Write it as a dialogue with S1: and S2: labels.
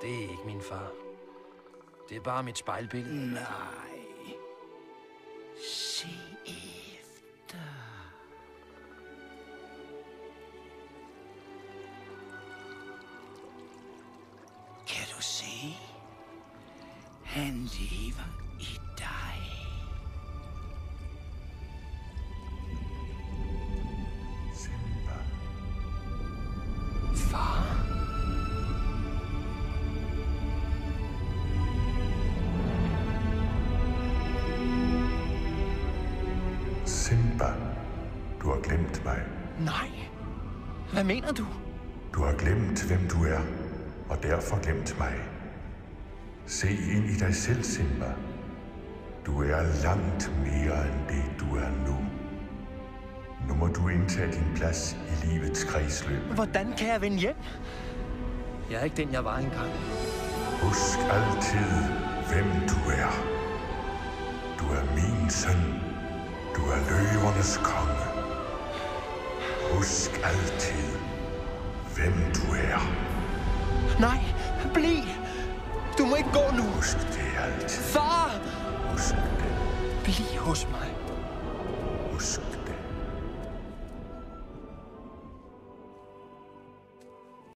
S1: Det er ikke min far. Det er bare mit spejlbillede.
S2: Nej. Se efter. Kan du se? Han lever i dig.
S3: Simba.
S1: Far?
S3: Simba, du har glemt mig.
S1: Nej. Hvad mener du?
S3: Du har glemt, hvem du er, og derfor glemt mig. Se ind i dig selv, Simba. Du er langt mere end det, du er nu. Nu må du indtage din plads i livets kredsløb.
S1: Hvordan kan jeg vende hjem? Jeg er ikke den, jeg var engang.
S3: Husk altid, hvem du er. Du er min søn. Du er løvernes konge. Husk altid, hvem du er.
S1: Nej, bliv! Du må ikke gå nu.
S3: Husk det altid.
S1: Far!
S3: Husk det.
S1: Bliv hos mig.